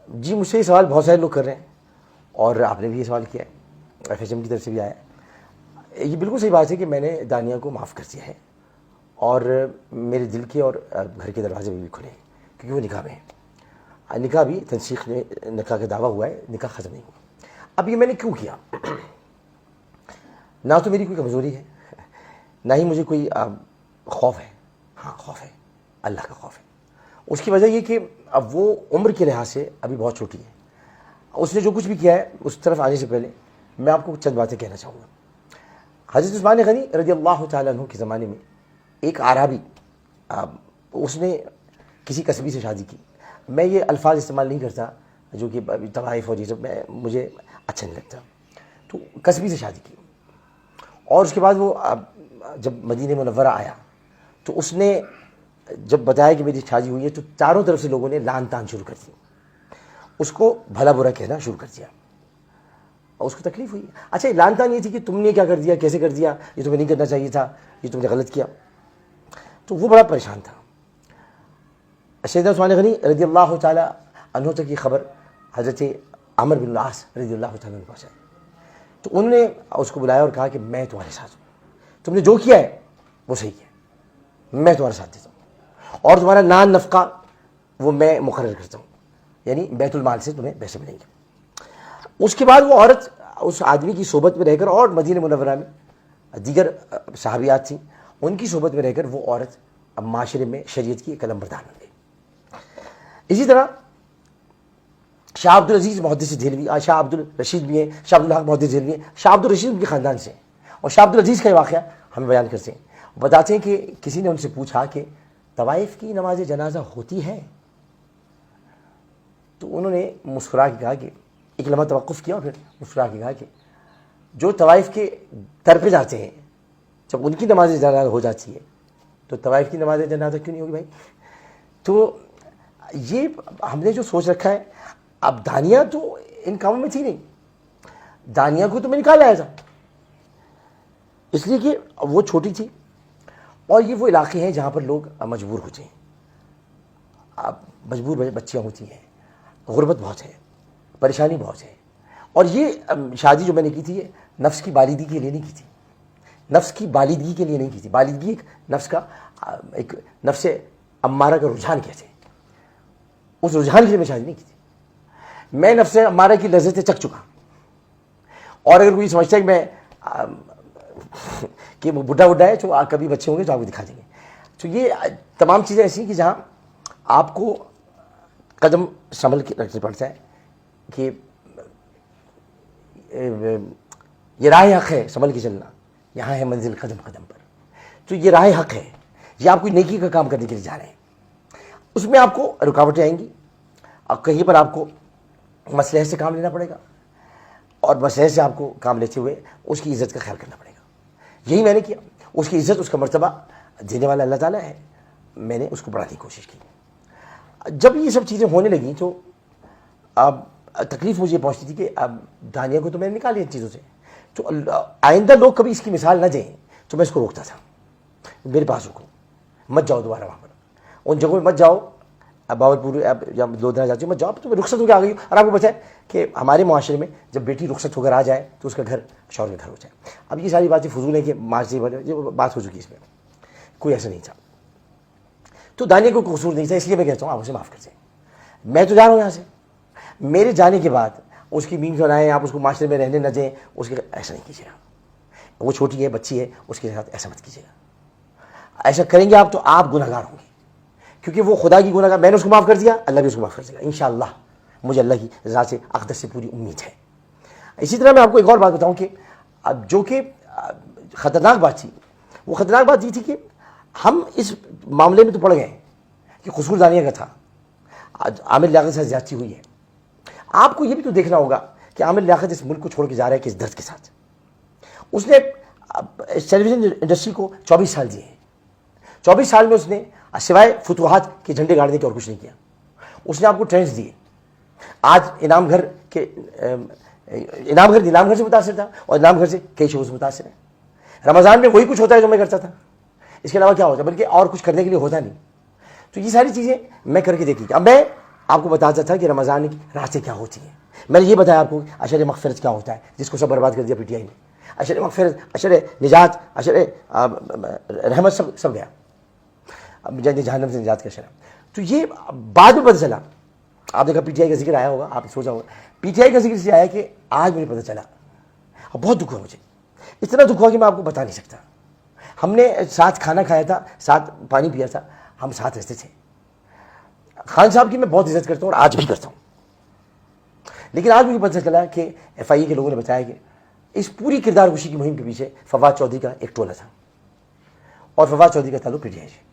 جی مجھ سے یہ سوال بہت سارے لوگ کر رہے ہیں اور آپ نے بھی یہ سوال کیا ہے، ایف ایچ ایم کی طرف سے بھی آیا ہے۔ یہ بالکل صحیح بات ہے کہ میں نے دانیہ کو معاف کر دیا ہے اور میرے دل کے اور گھر کے دروازے بھی کھلے ہیں کیونکہ وہ نکاح میں ہے۔ نکاح بھی تنسیخ میں نکاح کا دعویٰ ہوا ہے، نکاح ختم نہیں ہوا۔ اب یہ میں نے کیوں کیا؟ نہ تو میری کوئی کمزوری ہے، نہ ہی مجھے کوئی خوف ہے۔ ہاں خوف ہے، اللہ کا خوف ہے۔ اس کی وجہ یہ کہ اب وہ عمر کے لحاظ سے ابھی بہت چھوٹی ہے۔ اس نے جو کچھ بھی کیا ہے اس طرف آنے سے پہلے میں آپ کو چند باتیں کہنا چاہوں گا۔ حضرت عثمان غنی رضی اللہ تعالیٰ عنہ کے زمانے میں ایک اعرابی، اس نے کسی قصبی سے شادی کی۔ میں یہ الفاظ استعمال نہیں کرتا جو کہ طوائف اور یہ سب مجھے اچھا نہیں لگتا۔ تو قصبی سے شادی کی اور اس کے بعد وہ جب مدینہ منورہ آیا تو اس نے جب بتایا کہ میری شادی ہوئی ہے تو چاروں طرف سے لوگوں نے لعن طعن شروع کر دی، اس کو بھلا برا کہنا شروع کر دیا اور اس کو تکلیف ہوئی۔ اچھا لعن طعن یہ تھی کہ تم نے کیا کر دیا، کیسے کر دیا، یہ تمہیں نہیں کرنا چاہیے تھا، یہ تم نے غلط کیا۔ تو وہ بڑا پریشان تھا۔ سیدنا عثمان غنی رضی اللہ تعالیٰ عنہ تک یہ خبر حضرت عمرو بن العاص رضی اللہ تعالیٰ عنہ پہنچائی تو انہوں نے اس کو بلایا اور کہا کہ میں تمہارے ساتھ ہوں، تم نے جو کیا ہے وہ صحیح کیا، میں تمہارے ساتھ دیتا ہوں اور تمہارا نان نفقہ وہ میں مقرر کرتا ہوں، یعنی بیت المال سے تمہیں پیسے ملیں گے۔ اس کے بعد وہ عورت اس آدمی کی صحبت میں رہ کر اور مدینہ منورہ میں دیگر صحابیات تھیں، ان کی صحبت میں رہ کر وہ عورت اب معاشرے میں شریعت کی ایک علم بردار بن گئی۔ اسی طرح شاہ عبد العزیز محدث دہلوی، شاہ عبد الرشید بھی ہیں، شاہ عبد الحق محدث دہلوی ہیں، شاہ عبد الرشید ان کے خاندان سے ہیں اور شاہ عبد العزیز کا یہ واقعہ ہمیں بیان کرتے ہیں۔ بتاتے ہیں کہ کسی نے ان سے پوچھا کہ طوائف کی نماز جنازہ ہوتی ہے؟ تو انہوں نے مسکرا کے کہا کہ ایک لمحہ توقف کیا اور پھر مسکرا کے کہا کہ جو طوائف کے در پہ جاتے ہیں جب ان کی نماز جنازہ ہو جاتی ہے تو طوائف کی نماز جنازہ کیوں نہیں ہوگی بھائی؟ تو یہ ہم نے جو سوچ رکھا ہے، اب دانیہ تو ان کاموں میں تھی نہیں، دانیہ کو تو میں نکال آیا تھا اس لیے کہ وہ چھوٹی تھی اور یہ وہ علاقے ہیں جہاں پر لوگ مجبور ہوتے ہیں، اب مجبور بچیاں ہوتی ہیں، غربت بہت ہے، پریشانی بہت ہے۔ اور یہ شادی جو میں نے کی تھی یہ نفس کی بالغی کے لیے نہیں کی تھی، نفس کی بالغی کے لیے نہیں کی تھی۔ بالغی ایک نفس کا ایک نفس امارہ کا رجحان کہتے ہیں، اس رجحان کے لیے میں شادی نہیں کی تھی۔ میں نفس امارہ کی لذتیں چکھ چکا اور اگر کوئی سمجھتا ہے کہ میں کہ وہ بڈھا ہے جو کبھی بچے ہوں گے تو آپ کو دکھا دیں گے۔ تو یہ تمام چیزیں ایسی ہیں کہ جہاں آپ کو قدم سنبھل کے رکھنا پڑتا ہے کہ یہ راہ حق ہے، سنبھل کے چلنا، یہاں ہے منزل قدم قدم پر۔ تو یہ راہ حق ہے، یہ آپ کوئی نیکی کا کام کرنے کے لیے جا رہے ہیں، اس میں آپ کو رکاوٹیں آئیں گی اور کہیں پر آپ کو مصلحت سے کام لینا پڑے گا اور مصلحت سے آپ کو کام لیتے ہوئے اس کی عزت کا خیال کرنا پڑے گا۔ یہی میں نے کیا، اس کی عزت، اس کا مرتبہ دینے والا اللہ تعالیٰ ہے، میں نے اس کو بڑھانے کی کوشش کی۔ جب یہ سب چیزیں ہونے لگیں تو اب تکلیف مجھے پہنچتی تھی کہ اب دانیہ کو تو میں نے نکال لیا ان چیزوں سے، تو آئندہ لوگ کبھی اس کی مثال نہ دیں تو میں اس کو روکتا تھا، میرے پاس رکو، مت جاؤ دوبارہ وہاں پر، ان جگہوں میں مت جاؤ، اب باورپور یا لودھنا جاتی ہوں مت جاؤ، تو میں رخصت ہو کے آ گئی ہوں۔ اور آپ کو پتہ ہے کہ ہمارے معاشرے میں جب بیٹی رخصت ہو کر آ جائے تو اس کا گھر شوہر کا گھر ہو جائے۔ اب یہ ساری باتیں فضول ہیں کہ معاشرے بات ہو چکی، اس میں کوئی ایسا نہیں تھا۔ تو دانیہ کو قصور نہیں تھا، اس لیے میں کہتا ہوں آپ اسے معاف کر دیں، میں تو جا رہا ہوں یہاں سے، میرے جانے کے بعد اس کی مین بنائیں، آپ اس کو معاشرے میں رہنے نہ دیں، اس کے ایسا نہیں کیجیے گا، وہ چھوٹی ہے، بچی ہے، اس کے ساتھ ایسا مت کیجیے گا۔ ایسا کریں گے آپ تو آپ گناہ گار ہوں گے، کیونکہ وہ خدا کی گناہ گار، میں نے اس کو معاف کر دیا، اللہ بھی اس کو معاف کر دے گا انشاءاللہ، مجھے اللہ کی رضا سے اقدس سے پوری امید ہے۔ اسی طرح میں آپ کو ایک اور بات بتاؤں کہ اب جو کہ خطرناک بات تھی، وہ خطرناک بات یہ تھی کہ ہم اس معاملے میں تو پڑ گئے کہ قصور دانیہ کا تھا، عامر لیاقت سے زیادتی ہوئی ہے۔ آپ کو یہ بھی تو دیکھنا ہوگا کہ عامر لیاقت اس ملک کو چھوڑ کے جا رہا ہے کس درد کے ساتھ۔ اس نے ٹیلی ویژن انڈسٹری کو 24 سال دیے ہیں، 24 سال میں اس نے سوائے فتوحات کے جھنڈے گاڑنے کے اور کچھ نہیں کیا۔ اس نے آپ کو ٹرینڈز دیے، آج انعام گھر نیلام گھر سے متاثر تھا اور انعام گھر سے کئی شوز متاثر ہیں۔ رمضان میں وہی کچھ ہوتا ہے جو میں کرتا تھا، اس کے علاوہ کیا ہوتا ہے، بلکہ اور کچھ کرنے کے لیے ہوتا نہیں۔ تو یہ ساری چیزیں میں کر کے دیکھی۔ اب میں آپ کو بتاتا تھا کہ رمضان کی راتیں کیا ہوتی ہیں. میں نے یہ بتایا آپ کو عشر مغفرت کیا ہوتا ہے, جس کو سب برباد کر دیا پی ٹی آئی نے. عشر مغفرت, عشر نجات, عشر رحمت سب گیا, اب جہنم سے نجات کا عشر. تو یہ بعد میں پتہ چلا, آپ دیکھا پی ٹی آئی کا ذکر آیا ہوگا, آپ نے سوچا ہوگا پی ٹی آئی کا ذکر اس لیے آیا کہ آج مجھے پتہ چلا, بہت دکھ ہوا مجھے, اتنا دکھ ہوا کہ میں آپ کو بتا نہیں سکتا. ہم نے ساتھ کھانا کھایا تھا, ساتھ پانی پیا تھا, ہم ساتھ رہتے تھے. خان صاحب کی میں بہت عزت کرتا ہوں اور آج بھی کرتا ہوں, لیکن آج مجھے پتہ چلا کہ ایف آئی اے کے لوگوں نے بتایا کہ اس پوری کردار کشی کی مہم کے پیچھے فواد چودھری کا ایک ٹولہ تھا, اور فواد چودھری کا تعلق پی ٹی آئی سے.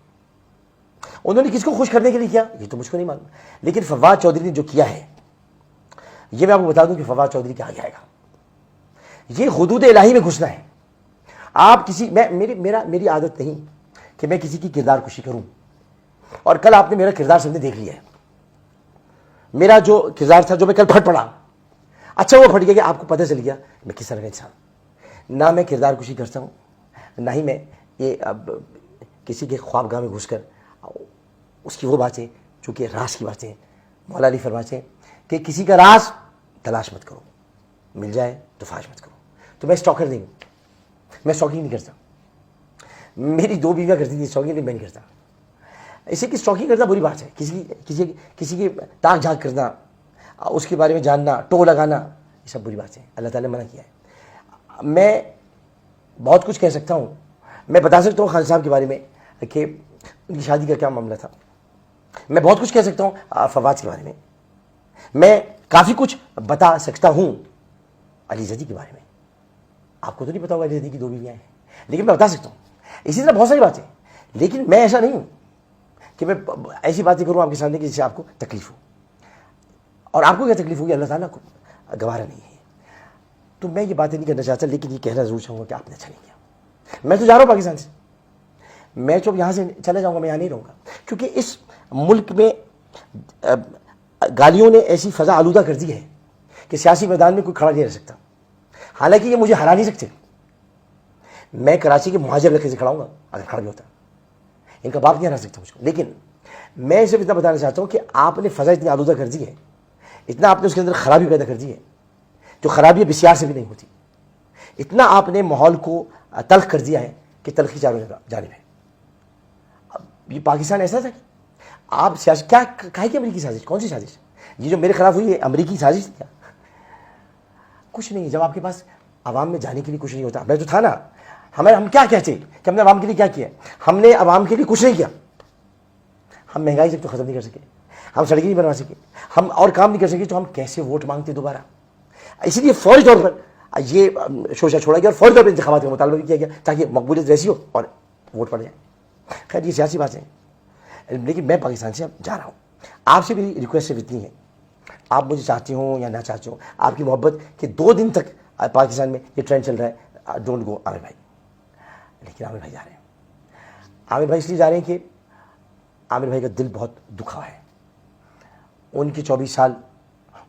انہوں نے کس کو خوش کرنے کے لیے کیا یہ تو مجھ کو نہیں معلوم, لیکن فواد چودھری نے جو کیا ہے یہ میں آپ کو بتا دوں کہ فواد چودھری کیا آئے گا. یہ حدود الہی میں گھسنا ہے. آپ کسی میری عادت نہیں کہ میں کسی کی کردار کشی کروں, اور کل آپ نے میرا کردار سب نے دیکھ لیا ہے. میرا جو کردار تھا جو میں کل پھٹ پڑا, اچھا وہ پھٹ گیا کہ آپ کو پتہ چل گیا میں کس طرح کا انسان. نہ میں کردار کشی کرتا ہوں, نہ ہی میں یہ کسی کے خوابگاہ میں گھس کر اس کی وہ باتیں جو کہ راز کی باتیں. مولا علی فرماتے ہیں کہ کسی کا راز تلاش مت کرو, مل جائے تو فاش مت کرو. تو میں اسٹاکر نہیں ہوں, میں اسٹاکنگ نہیں کرتا. میری 2 بیویاں کرتی تھیں اسٹاکنگ, نہیں میں نہیں کرتا. اسے کہ اسٹاکنگ کرنا بری بات ہے, کسی کی تاک جھانک کرنا, اس کے بارے میں جاننا, ٹو لگانا, یہ سب بری بات ہے, اللہ تعالیٰ نے منع کیا ہے. میں بہت کچھ کہہ سکتا ہوں, میں بتا سکتا ہوں خان صاحب کے بارے میں کہ ان کی شادی کا کیا معاملہ تھا. میں بہت کچھ کہہ سکتا ہوں فواد کے بارے میں. میں کافی کچھ بتا سکتا ہوں علی زیدی کے بارے میں. آپ کو تو نہیں پتا ہوگا علی زیدی کی 2 بیویاں ہیں, لیکن میں بتا سکتا ہوں. اسی طرح بہت ساری باتیں, لیکن میں ایسا نہیں ہوں کہ میں ایسی باتیں کروں آپ کے سامنے کہ جس سے آپ کو تکلیف ہو. اور آپ کو کیا تکلیف ہوگی اللہ تعالیٰ کو گوارا نہیں ہے. تو میں یہ باتیں نہیں کرنا چاہتا, لیکن یہ کہنا ضرور چاہوں گا کہ آپ نے اچھا نہیں کیا. میں تو جا رہا ہوں پاکستان سے, میں جب یہاں سے چلا جاؤں گا میں یہاں نہیں رہوں گا, کیونکہ اس ملک میں گالیوں نے ایسی فضا آلودہ کر دی ہے کہ سیاسی میدان میں کوئی کھڑا نہیں رہ سکتا. حالانکہ یہ مجھے ہرا نہیں سکتے. میں کراچی کے مہاجر علاقے سے کھڑا ہوں گا, اگر کھڑا بھی ہوتا ان کا باپ نہیں ہرا سکتا مجھ کو. لیکن میں صرف اتنا بتانا چاہتا ہوں کہ آپ نے فضا اتنی آلودہ کر دی ہے, اتنا آپ نے اس کے اندر خرابی پیدا کر دی ہے جو خرابی بسیار سے بھی نہیں ہوتی. اتنا آپ نے ماحول کو تلخ کر دیا ہے کہ تلخی چاروں جانب ہے. اب یہ پاکستان ایسا تھا کہ آپ سیاست کیا کہا کہ امریکی سازش, کون سی سازش؟ یہ جو میرے خلاف ہوئی ہے امریکی سازش تھی کیا؟ کچھ نہیں. جب آپ کے پاس عوام میں جانے کے لیے کچھ نہیں ہوتا, میں تو تھا نا. ہم کیا کہتے ہیں کہ ہم نے عوام کے لیے کیا کیا؟ ہم نے عوام کے لیے کچھ نہیں کیا. ہم مہنگائی سے تو ختم نہیں کر سکے, ہم سڑکیں نہیں بنوا سکے, ہم اور کام نہیں کر سکے, تو ہم کیسے ووٹ مانگتے دوبارہ؟ اس لیے فوری طور پر یہ شوشہ چھوڑا گیا اور فوری طور پر انتخابات کا مطالبہ بھی کیا گیا تاکہ مقبولیت ویسی ہو اور ووٹ پڑ جائے. خیر یہ سیاسی باتیں ہیں, لیکن میں پاکستان سے اب جا رہا ہوں. آپ سے میری ریکویسٹ صرف اتنی ہے, آپ مجھے چاہتے ہوں یا نہ چاہتے ہوں, آپ کی محبت کہ 2 دن تک پاکستان میں یہ ٹرینڈ چل رہا ہے, ڈونٹ گو عامر بھائی. لیکن عامر بھائی جا رہے ہیں. عامر بھائی اس لیے جا رہے ہیں کہ عامر بھائی کا دل بہت دکھا ہے. ان کے 24 سال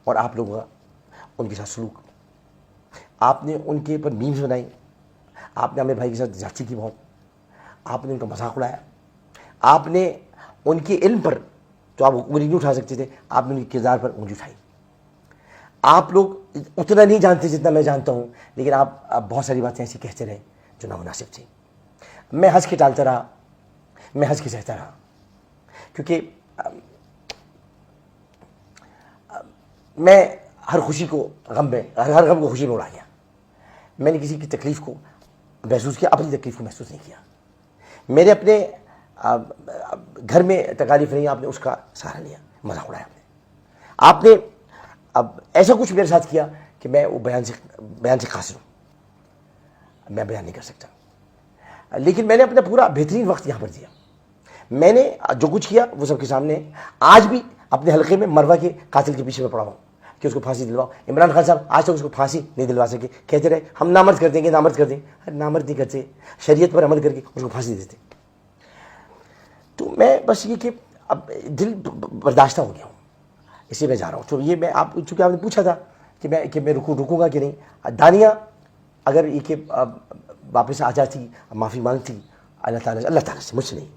اور آپ لوگوں کا ان کے ساتھ سلوک, آپ نے ان کے اوپر میمز بنائی, آپ نے عامر بھائی کے ساتھ زیادتی کی بہت, آپ نے ان کا مذاق اڑایا, آپ نے ان کے علم پر تو آپ انگلی نہیں اٹھا سکتے تھے, آپ نے ان کے کردار پر انگلی اٹھائی. آپ لوگ اتنا نہیں جانتے جتنا میں جانتا ہوں, لیکن آپ بہت ساری باتیں ایسی کہتے رہے جو نامناسب تھی. میں ہنس کے ٹالتا رہا, میں ہنس کے سہتا رہا, کیونکہ میں ہر خوشی کو غم میں, ہر غم کو خوشی میں اڑا گیا. میں نے کسی کی تکلیف کو محسوس کیا, اپنی تکلیف کو محسوس نہیں کیا. میرے اپنے گھر میں تکالیف نہیں, آپ نے اس کا سہارا لیا, مذاق اڑایا آپ نے. اب ایسا کچھ میرے ساتھ کیا کہ میں وہ بیان سے قاصر ہوں, میں بیان نہیں کر سکتا. لیکن میں نے اپنا پورا بہترین وقت یہاں پر دیا. میں نے جو کچھ کیا وہ سب کے سامنے. آج بھی اپنے حلقے میں مروہ کے قاتل کے پیچھے میں پڑا ہوں کہ اس کو پھانسی دلواؤ. عمران خان صاحب آج تک اس کو پھانسی نہیں دلوا سکے, کہتے رہے ہم نامرد کر دیں گے, نامرد کر دیں گے. نامرد نہیں کرتے, شریعت پر عمل کر کے اس کو پھانسی دیتے. تو میں بس یہ کہ اب دل برداشتہ ہو گیا ہوں, اس لیے میں جا رہا ہوں. تو یہ میں آپ چونکہ آپ نے پوچھا تھا کہ میں رکوں گا کہ نہیں. دانیہ اگر یہ کہ واپس آ جاتی, معافی مانگتی اللہ تعالیٰ سے, مجھ سے نہیں,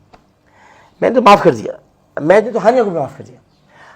میں نے تو معاف کر دیا. میں نے تو ہانیہ کو بھی معاف کر دیا.